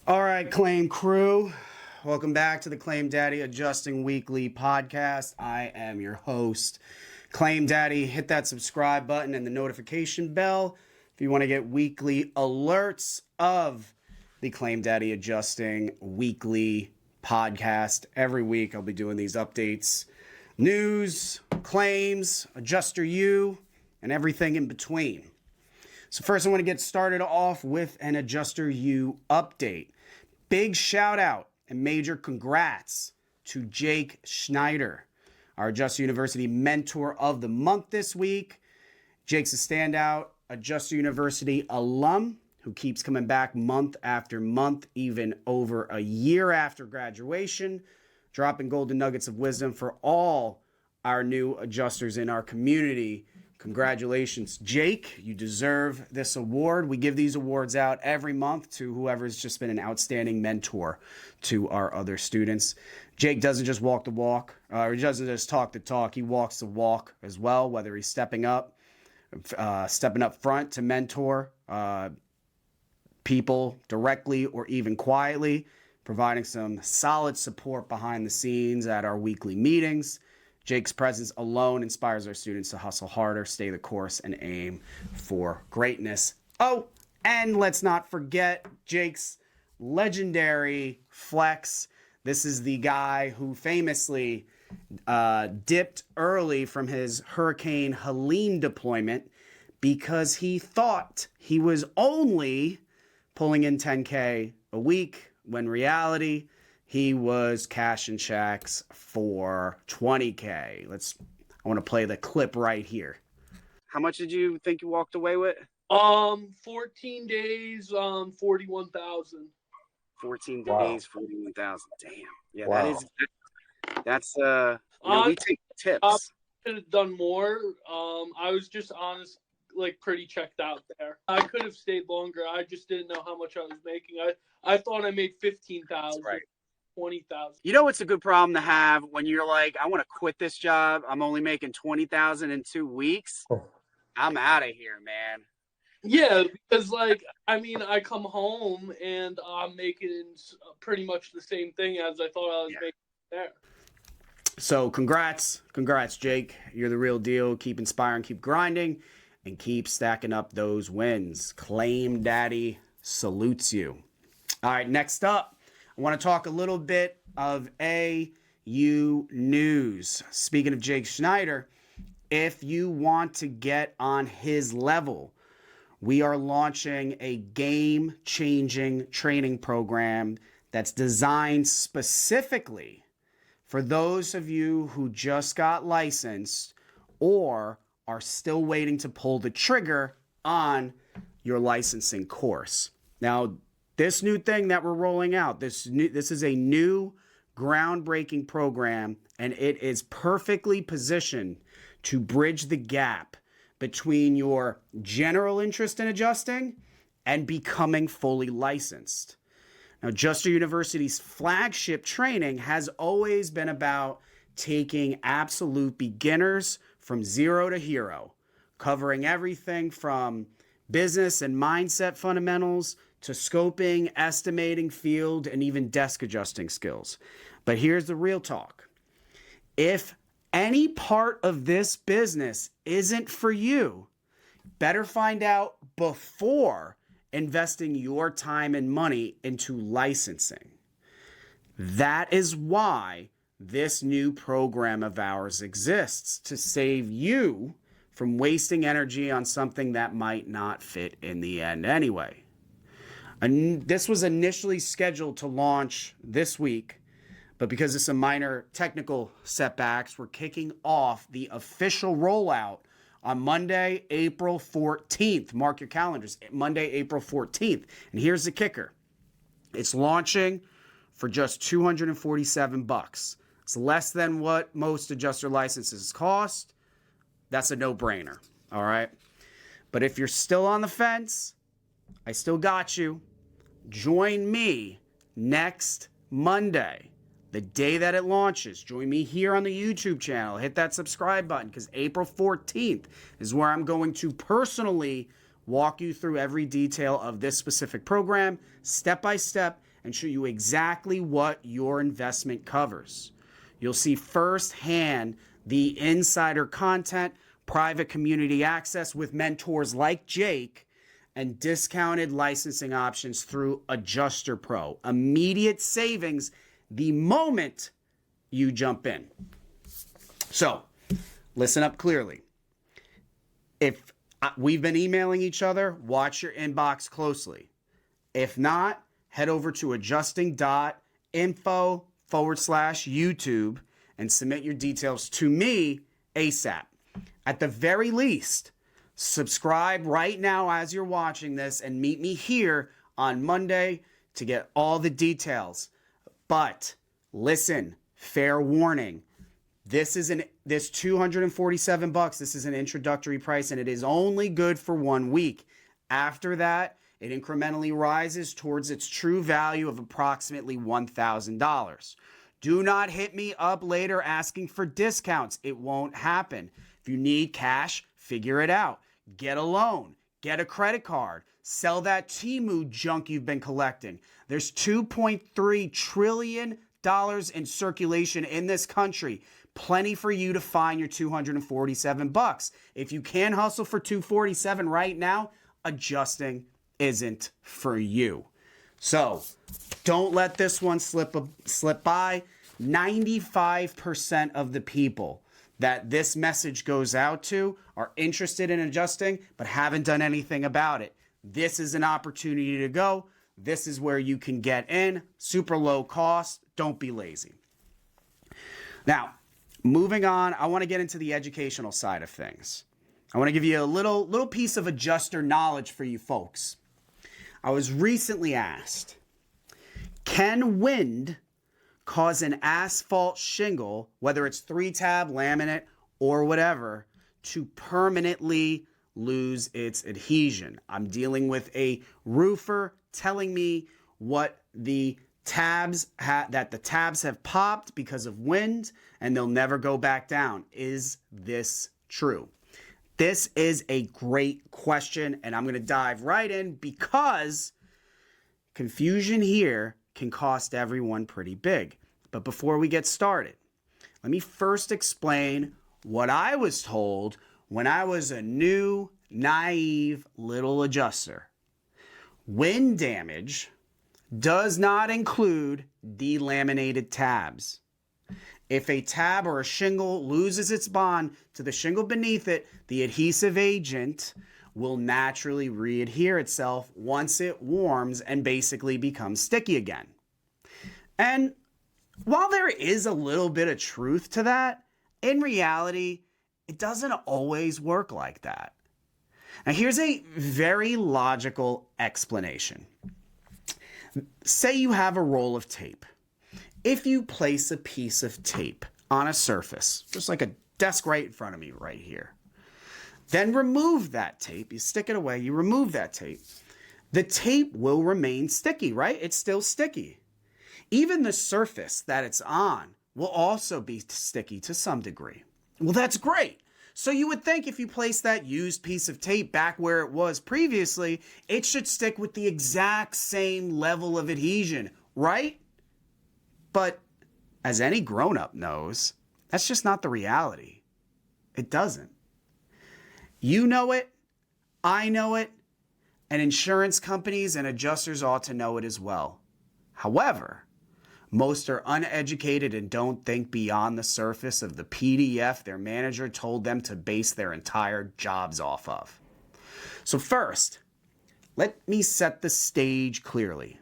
All right, Claim Crew. Welcome back to the Claim Daddy Adjusting Weekly podcast. I am your host, Claim Daddy. Hit that subscribe button and the notification bell if you want to get weekly alerts of the Claim Daddy Adjusting Weekly podcast. Every week I'll be doing these updates, news, claims, Adjuster U, and everything in between. So first I want to get started off with an Adjuster U update. Big shout out and major congrats to Jake Schneider, our Adjuster University Mentor of the Month this week. Jake's a standout Adjuster University alum who keeps coming back month after month, even over a year after graduation, dropping golden nuggets of wisdom for all our new adjusters in our community. Congratulations, Jake. You deserve this award. We give these awards out every month to whoever's just been an outstanding mentor to our other students. Jake doesn't just walk the walk, or he doesn't just talk the talk. He walks the walk as well, whether he's stepping up front to mentor people directly or even quietly, providing some solid support behind the scenes at our weekly meetings. Jake's presence alone inspires our students to hustle harder, stay the course, and aim for greatness. Oh, and let's not forget Jake's legendary flex. This is the guy who famously dipped early from his Hurricane Helene deployment because he thought he was only pulling in $10K a week, when reality, he was cashing checks for $20K. I want to play the clip right here. How much did you think you walked away with? 14 days, 41,000. 14 Wow. days, 41,000. Damn. Yeah, Wow. that's we take tips. I could have done more. I was just honest, pretty checked out there. I could have stayed longer. I just didn't know how much I was making. I thought I made 15,000. Right. 20,000. You know what's a good problem to have when you're like, I want to quit this job. I'm only making 20,000 in 2 weeks. I'm out of here, man. Yeah, because I come home and I'm making pretty much the same thing as I thought I was making there. So congrats, Jake. You're the real deal. Keep inspiring, keep grinding, and keep stacking up those wins. Claim Daddy salutes you. All right, next up, I want to talk a little bit of AU news. Speaking of Jake Schneider, if you want to get on his level, we are launching a game-changing training program that's designed specifically for those of you who just got licensed or are still waiting to pull the trigger on your licensing course. Now, this new thing that we're rolling out, this is a new groundbreaking program, and it is perfectly positioned to bridge the gap between your general interest in adjusting and becoming fully licensed. Now, Adjuster University's flagship training has always been about taking absolute beginners from zero to hero, covering everything from business and mindset fundamentals to scoping, estimating, field, and even desk adjusting skills. But here's the real talk. If any part of this business isn't for you, better find out before investing your time and money into licensing. That is why this new program of ours exists, to save you from wasting energy on something that might not fit in the end anyway. And this was initially scheduled to launch this week, but because of some minor technical setbacks, we're kicking off the official rollout on Monday, April 14th. Mark your calendars, Monday, April 14th. And here's the kicker. It's launching for just $247. It's less than what most adjuster licenses cost. That's a no-brainer, all right? But if you're still on the fence, I still got you. Join me next Monday, the day that it launches. Join me here on the YouTube channel. Hit that subscribe button because April 14th is where I'm going to personally walk you through every detail of this specific program, step by step, and show you exactly what your investment covers. You'll see firsthand the insider content, private community access with mentors like Jake, and discounted licensing options through Adjuster Pro. Immediate savings the moment you jump in. So, listen up clearly. If we've been emailing each other, watch your inbox closely. If not, head over to adjusting.info/YouTube and submit your details to me ASAP. At the very least, subscribe right now as you're watching this and meet me here on Monday to get all the details. But listen, fair warning. This $247, this is an introductory price, and it is only good for 1 week. After that, it incrementally rises towards its true value of approximately $1,000. Do not hit me up later asking for discounts. It won't happen. If you need cash, figure it out. Get a loan. Get a credit card. Sell that Temu junk you've been collecting. There's $2.3 trillion in circulation in this country. Plenty for you to find your $247. If you can hustle for $247 right now, adjusting isn't for you. So don't let this one slip by. 95% of the people that this message goes out to are interested in adjusting but haven't done anything about it. This is an opportunity to go. This is where you can get in. Super low cost. Don't be lazy. Now, moving on, I want to get into the educational side of things. I want to give you a little piece of adjuster knowledge for you folks. I was recently asked, can wind cause an asphalt shingle, whether it's 3-tab, laminate, or whatever, to permanently lose its adhesion? I'm dealing with a roofer telling me what the tabs have popped because of wind and they'll never go back down. Is this true? This is a great question, and I'm going to dive right in because confusion here can cost everyone pretty big. But before we get started, let me first explain what I was told when I was a new, naive little adjuster. Wind damage does not include delaminated tabs. If a tab or a shingle loses its bond to the shingle beneath it, the adhesive agent will naturally re-adhere itself once it warms and basically becomes sticky again. And while there is a little bit of truth to that, in reality, it doesn't always work like that. Now, here's a very logical explanation. Say you have a roll of tape. If you place a piece of tape on a surface, just like a desk right in front of me right here, then remove that tape, you stick it away, you remove that tape, the tape will remain sticky, right? It's still sticky. Even the surface that it's on will also be sticky to some degree. Well, that's great. So you would think if you place that used piece of tape back where it was previously, it should stick with the exact same level of adhesion, right? But as any grown-up knows, that's just not the reality. It doesn't. You know it, I know it, and insurance companies and adjusters ought to know it as well. However, most are uneducated and don't think beyond the surface of the PDF their manager told them to base their entire jobs off of. So first, let me set the stage clearly.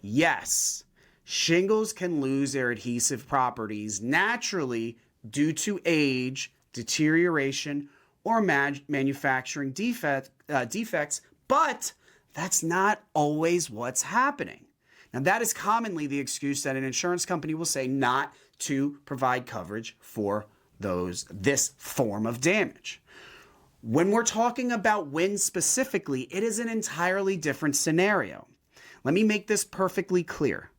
Yes, shingles can lose their adhesive properties naturally due to age, deterioration, or manufacturing defects, but that's not always what's happening. Now, that is commonly the excuse that an insurance company will say not to provide coverage for this form of damage. When we're talking about wind specifically, it is an entirely different scenario. Let me make this perfectly clear.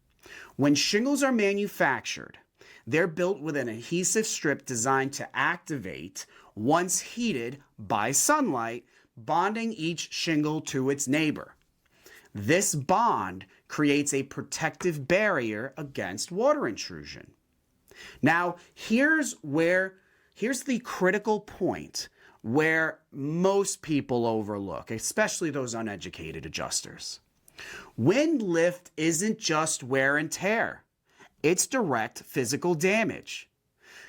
When shingles are manufactured, they're built with an adhesive strip designed to activate once heated by sunlight, bonding each shingle to its neighbor. This bond creates a protective barrier against water intrusion. Now, here's the critical point where most people overlook, especially those uneducated adjusters. Wind lift isn't just wear and tear. It's direct physical damage.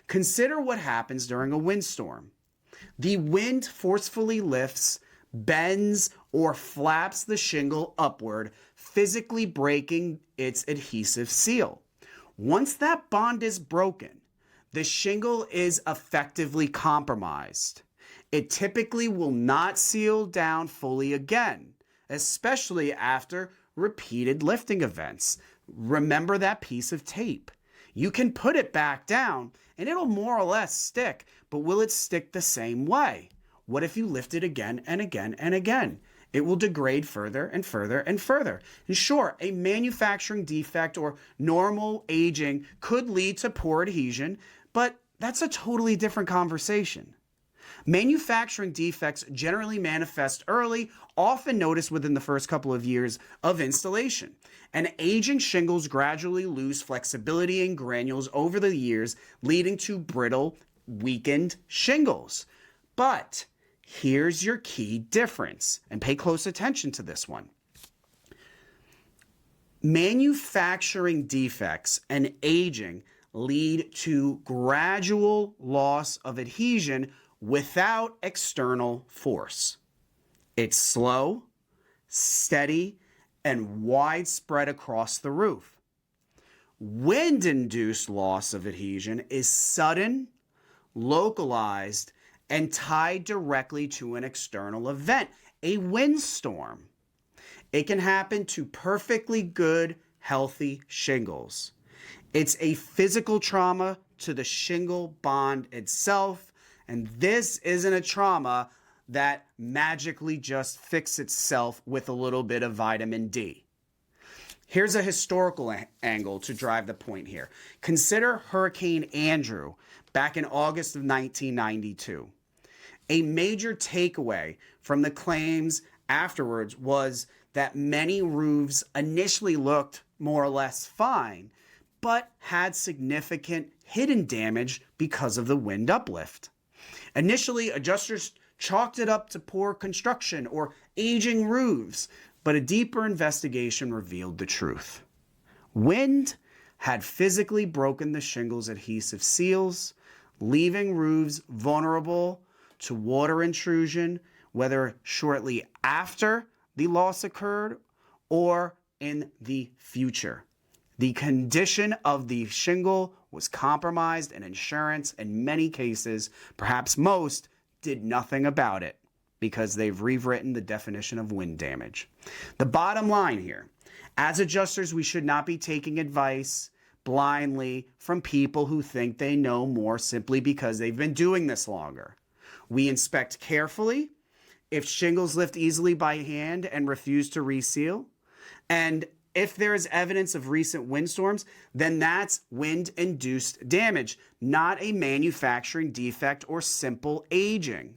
Consider what happens during a windstorm. The wind forcefully lifts, bends, or flaps the shingle upward, physically breaking its adhesive seal. Once that bond is broken, the shingle is effectively compromised. It typically will not seal down fully again, especially after repeated lifting events. Remember that piece of tape. You can put it back down and it'll more or less stick, but will it stick the same way? What if you lift it again and again and again? It will degrade further and further and further. And sure, a manufacturing defect or normal aging could lead to poor adhesion, but that's a totally different conversation. Manufacturing defects generally manifest early, often noticed within the first couple of years of installation. And aging shingles gradually lose flexibility and granules over the years, leading to brittle, weakened shingles. But here's your key difference, and pay close attention to this one. Manufacturing defects and aging lead to gradual loss of adhesion without external force. It's slow, steady, and widespread across the roof. Wind-induced loss of adhesion is sudden, localized, and tied directly to an external event, a windstorm. It can happen to perfectly good, healthy shingles. It's a physical trauma to the shingle bond itself, and this isn't a trauma that magically just fixes itself with a little bit of vitamin D. Here's a historical angle to drive the point here. Consider Hurricane Andrew back in August of 1992. A major takeaway from the claims afterwards was that many roofs initially looked more or less fine, but had significant hidden damage because of the wind uplift. Initially, adjusters chalked it up to poor construction or aging roofs, but a deeper investigation revealed the truth. Wind had physically broken the shingle's adhesive seals, leaving roofs vulnerable to water intrusion, whether shortly after the loss occurred or in the future. The condition of the shingle was compromised, and insurance, in many cases, perhaps most, did nothing about it because they've rewritten the definition of wind damage. The bottom line here, as adjusters, we should not be taking advice blindly from people who think they know more simply because they've been doing this longer. We inspect carefully if shingles lift easily by hand and refuse to reseal, and if there is evidence of recent windstorms, then that's wind-induced damage, not a manufacturing defect or simple aging.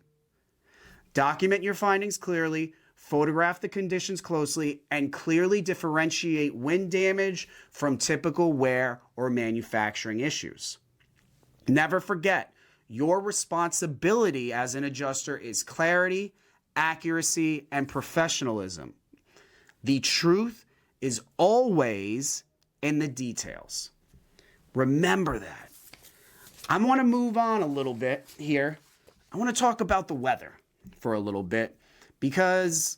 Document your findings clearly, photograph the conditions closely, and clearly differentiate wind damage from typical wear or manufacturing issues. Never forget, your responsibility as an adjuster is clarity, accuracy, and professionalism. The truth is always in the details. Remember that. I want to move on a little bit here. I want to talk about the weather for a little bit because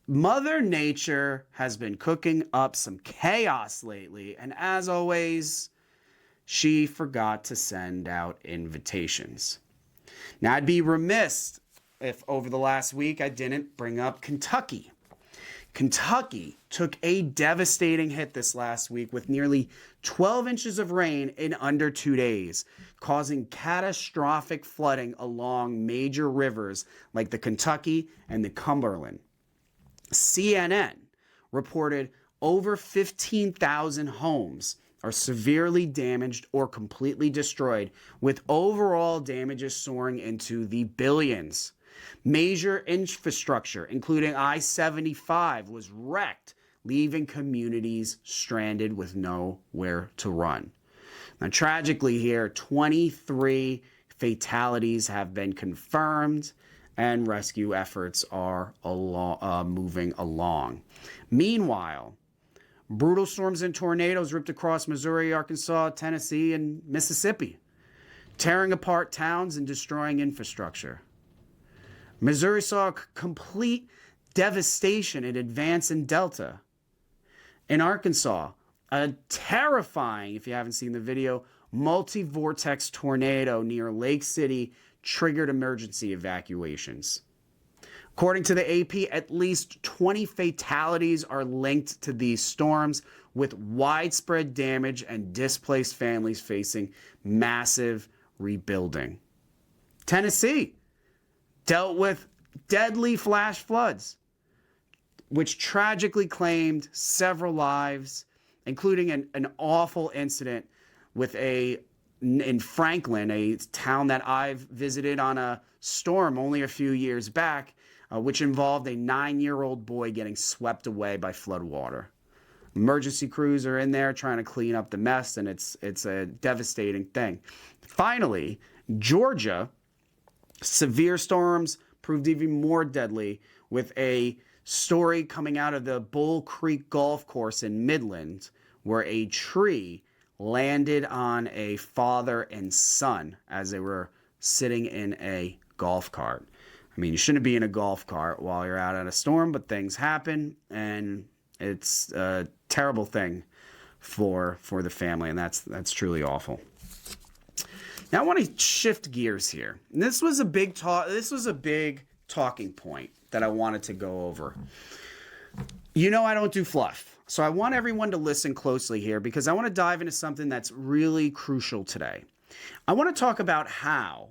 Mother Nature has been cooking up some chaos lately, and as always, she forgot to send out invitations. Now, I'd be remiss if over the last week I didn't bring up Kentucky. Kentucky took a devastating hit this last week with nearly 12 inches of rain in under 2 days, causing catastrophic flooding along major rivers like the Kentucky and the Cumberland. CNN reported over 15,000 homes are severely damaged or completely destroyed, with overall damages soaring into the billions. Major infrastructure, including I-75, was wrecked, leaving communities stranded with nowhere to run. Now, tragically here, 23 fatalities have been confirmed, and rescue efforts are moving along. Meanwhile, brutal storms and tornadoes ripped across Missouri, Arkansas, Tennessee, and Mississippi, tearing apart towns and destroying infrastructure. Missouri saw complete devastation in Advance and Delta. In Arkansas, a terrifying, if you haven't seen the video, multi-vortex tornado near Lake City triggered emergency evacuations. According to the AP, at least 20 fatalities are linked to these storms, with widespread damage and displaced families facing massive rebuilding. Tennessee dealt with deadly flash floods, which tragically claimed several lives, including an awful incident with in Franklin, a town that I've visited on a storm only a few years back, which involved a 9-year-old boy getting swept away by floodwater. Emergency crews are in there trying to clean up the mess, and it's a devastating thing. Finally, Georgia, severe storms proved even more deadly, with a story coming out of the Bull Creek Golf Course in Midland, where a tree landed on a father and son as they were sitting in a golf cart. I mean, you shouldn't be in a golf cart while you're out on a storm, but things happen, and it's a terrible thing for the family, and that's truly awful. Now I want to shift gears here. And this was a big talking point that I wanted to go over. You know, I don't do fluff, so I want everyone to listen closely here, because I want to dive into something that's really crucial today. I want to talk about how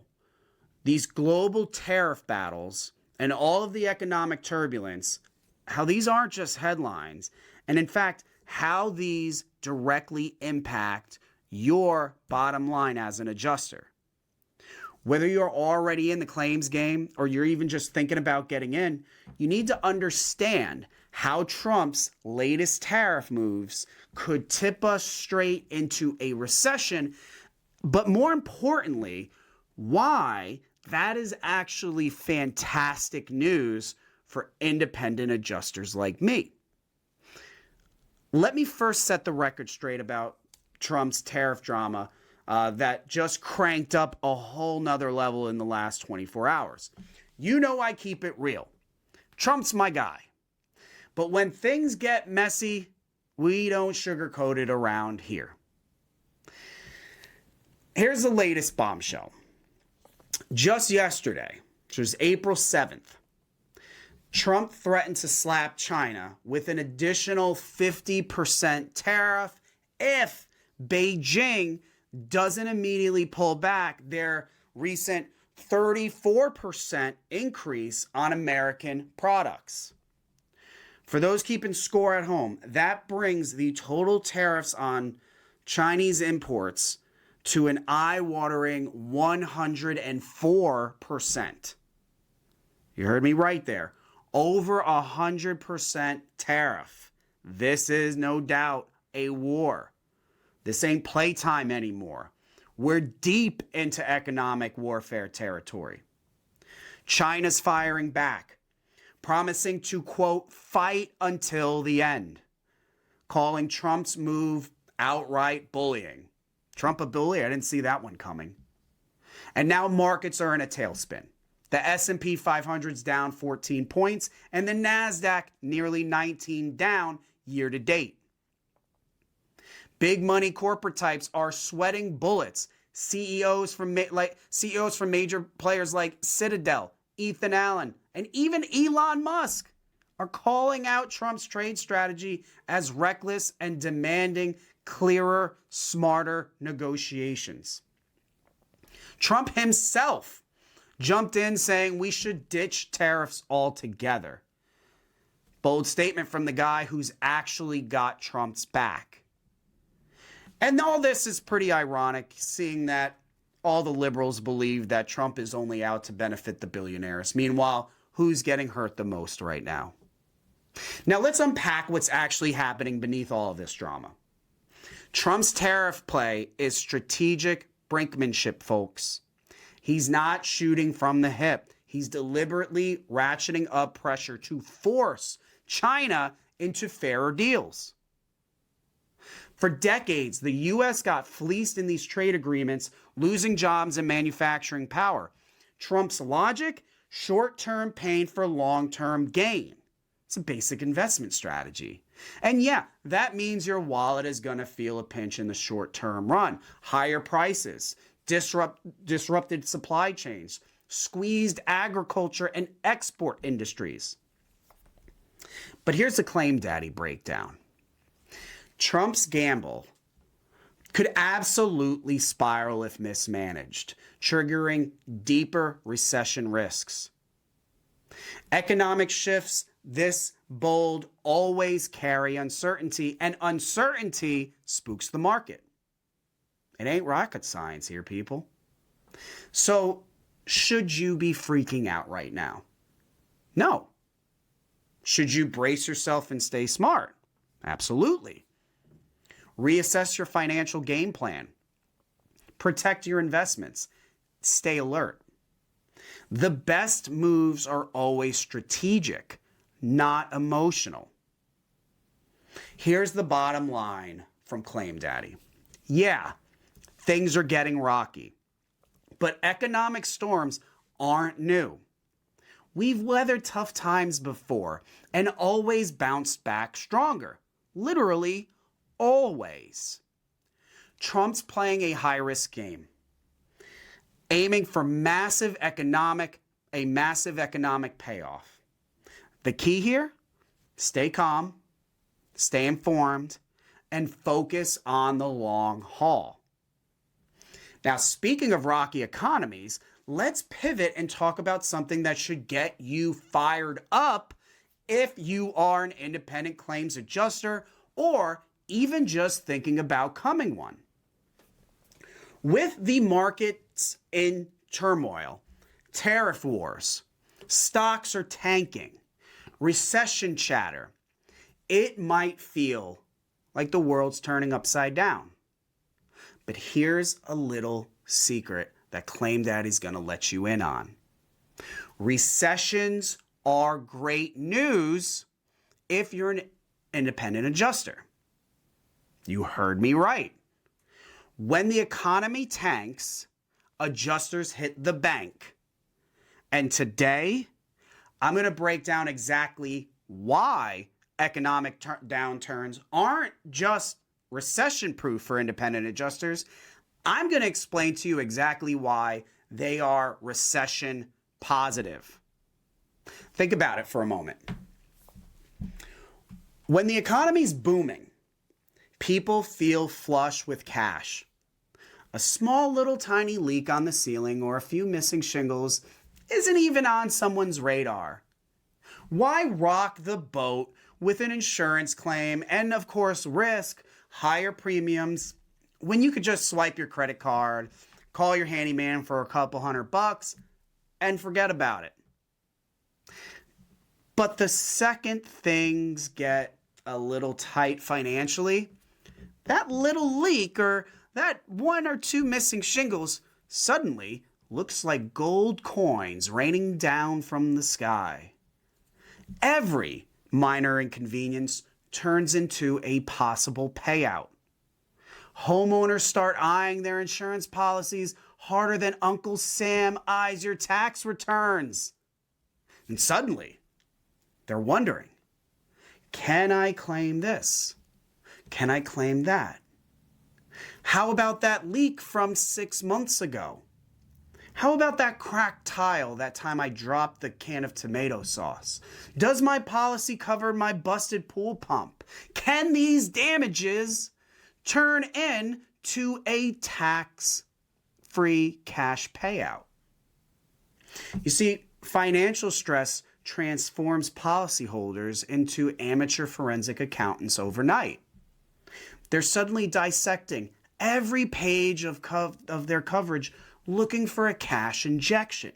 these global tariff battles and all of the economic turbulence, how these aren't just headlines, and in fact, how these directly impact your bottom line as an adjuster. Whether you're already in the claims game or you're even just thinking about getting in, you need to understand how Trump's latest tariff moves could tip us straight into a recession, but more importantly, why that is actually fantastic news for independent adjusters like me. Let me first set the record straight about Trump's tariff drama that just cranked up a whole nother level in the last 24 hours. You know I keep it real. Trump's my guy. But when things get messy, we don't sugarcoat it around here. Here's the latest bombshell. Just yesterday, which was April 7th, Trump threatened to slap China with an additional 50% tariff if Beijing doesn't immediately pull back their recent 34% increase on American products. For those keeping score at home, that brings the total tariffs on Chinese imports to an eye-watering 104%. You heard me right there. Over 100% tariff. This is no doubt a war. This ain't playtime anymore. We're deep into economic warfare territory. China's firing back, promising to, quote, fight until the end, calling Trump's move outright bullying. Trump a bully? I didn't see that one coming. And now markets are in a tailspin. The S&P 500's down 14 points, and the NASDAQ nearly 19 down year to date. Big money corporate types are sweating bullets. CEOs from major players like Citadel, Ethan Allen, and even Elon Musk are calling out Trump's trade strategy as reckless and demanding clearer, smarter negotiations. Trump himself jumped in saying we should ditch tariffs altogether. Bold statement from the guy who's actually got Trump's back. And all this is pretty ironic, seeing that all the liberals believe that Trump is only out to benefit the billionaires. Meanwhile, who's getting hurt the most right now? Now let's unpack what's actually happening beneath all of this drama. Trump's tariff play is strategic brinkmanship, folks. He's not shooting from the hip. He's deliberately ratcheting up pressure to force China into fairer deals. For decades, the U.S. got fleeced in these trade agreements, losing jobs and manufacturing power. Trump's logic, short-term pain for long-term gain. It's a basic investment strategy. And yeah, that means your wallet is going to feel a pinch in the short-term run. Higher prices, disrupted supply chains, squeezed agriculture and export industries. But here's the claim daddy breakdown. Trump's gamble could absolutely spiral if mismanaged, triggering deeper recession risks. Economic shifts this bold always carry uncertainty, and uncertainty spooks the market. It ain't rocket science here, people. So, should you be freaking out right now? No. Should you brace yourself and stay smart? Absolutely. Reassess your financial game plan. Protect your investments. Stay alert. The best moves are always strategic, not emotional. Here's the bottom line from Claim Daddy. Yeah, things are getting rocky, but economic storms aren't new. We've weathered tough times before and always bounced back stronger. Literally, always. Trump's playing a high-risk game, aiming for a massive economic payoff. The key here, stay calm, stay informed, and focus on the long haul. Now, speaking of rocky economies, let's pivot and talk about something that should get you fired up if you are an independent claims adjuster or even just thinking about becoming one. With the markets in turmoil, tariff wars, stocks are tanking, recession chatter, it might feel like the world's turning upside down. But here's a little secret that Claim Daddy's going to let you in on. Recessions are great news if you're an independent adjuster. You heard me right. When the economy tanks, adjusters hit the bank. And today, I'm going to break down exactly why economic downturns aren't just recession-proof for independent adjusters. I'm going to explain to you exactly why they are recession-positive. Think about it for a moment. When the economy's booming, people feel flush with cash. A small little tiny leak on the ceiling or a few missing shingles isn't even on someone's radar. Why rock the boat with an insurance claim and, of course, risk higher premiums when you could just swipe your credit card, call your handyman for a couple $100 and forget about it? But the second things get a little tight financially, that little leak or that one or two missing shingles suddenly looks like gold coins raining down from the sky. Every minor inconvenience turns into a possible payout. Homeowners start eyeing their insurance policies harder than Uncle Sam eyes your tax returns. And suddenly, they're wondering, can I claim this? Can I claim that? How about that leak from 6 months ago? How about that cracked tile that time I dropped the can of tomato sauce? Does my policy cover my busted pool pump? Can these damages turn into a tax-free cash payout? You see, financial stress transforms policyholders into amateur forensic accountants overnight. They're suddenly dissecting every page of their coverage looking for a cash injection.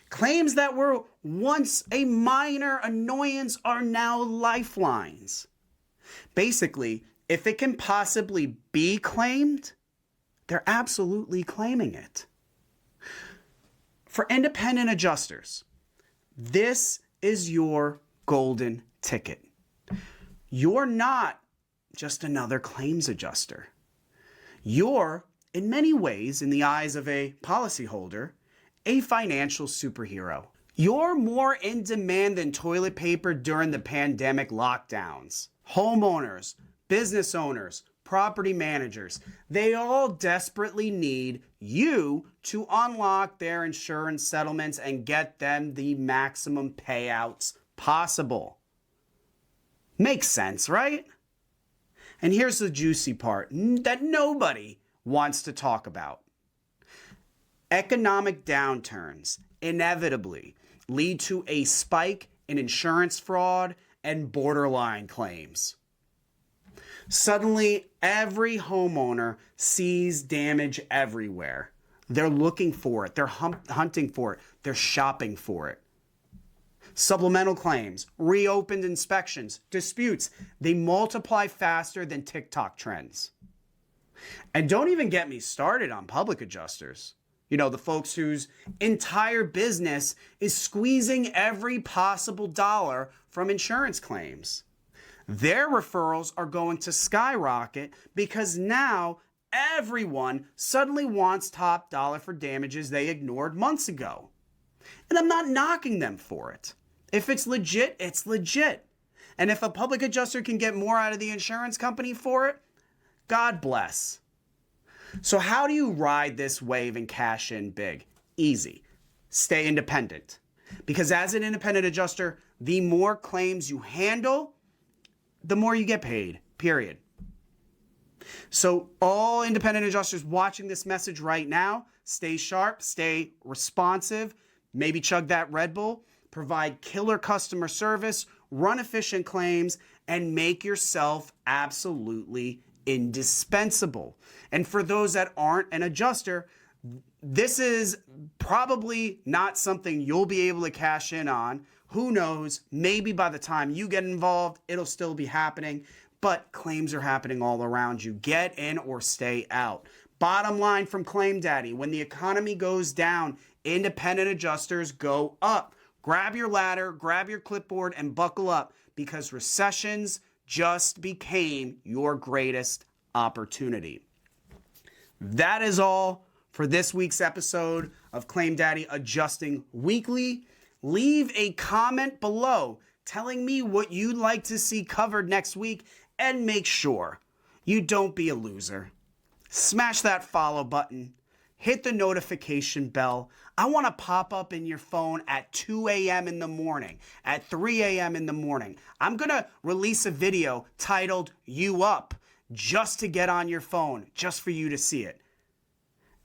Claims that were once a minor annoyance are now lifelines. Basically, if it can possibly be claimed, they're absolutely claiming it. For independent adjusters, this is your golden ticket. You're not just another claims adjuster. You're, in many ways, in the eyes of a policyholder, a financial superhero. You're more in demand than toilet paper during the pandemic lockdowns. Homeowners, business owners, property managers, they all desperately need you to unlock their insurance settlements and get them the maximum payouts possible. Makes sense, right? And here's the juicy part that nobody wants to talk about. Economic downturns inevitably lead to a spike in insurance fraud and borderline claims. Suddenly, every homeowner sees damage everywhere. They're looking for it. They're hunting for it. They're shopping for it. Supplemental claims, reopened inspections, disputes, they multiply faster than TikTok trends. And don't even get me started on public adjusters. You know, the folks whose entire business is squeezing every possible dollar from insurance claims. Their referrals are going to skyrocket because now everyone suddenly wants top dollar for damages they ignored months ago. And I'm not knocking them for it. If it's legit, it's legit. And if a public adjuster can get more out of the insurance company for it, God bless. So how do you ride this wave and cash in big? Easy. Stay independent. Because as an independent adjuster, the more claims you handle, the more you get paid, period. So all independent adjusters watching this message right now, stay sharp, stay responsive, maybe chug that Red Bull, provide killer customer service, run efficient claims, and make yourself absolutely indispensable. And for those that aren't an adjuster, this is probably not something you'll be able to cash in on. Who knows? Maybe by the time you get involved, it'll still be happening, but claims are happening all around you. Get in or stay out. Bottom line from Claim Daddy, when the economy goes down, independent adjusters go up. Grab your ladder, grab your clipboard, and buckle up because recessions just became your greatest opportunity. That is all for this week's episode of Claim Daddy Adjusting Weekly. Leave a comment below telling me what you'd like to see covered next week, and make sure you don't be a loser. Smash that follow button. Hit the notification bell. I want to pop up in your phone at 2 a.m. in the morning, at 3 a.m. in the morning. I'm going to release a video titled You Up just to get on your phone, just for you to see it.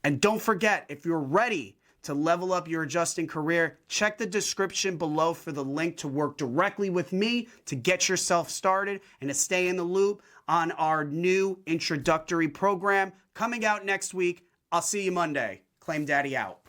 And don't forget, if you're ready to level up your adjusting career, check the description below for the link to work directly with me to get yourself started and to stay in the loop on our new introductory program coming out next week. I'll see you Monday. Claim Daddy out.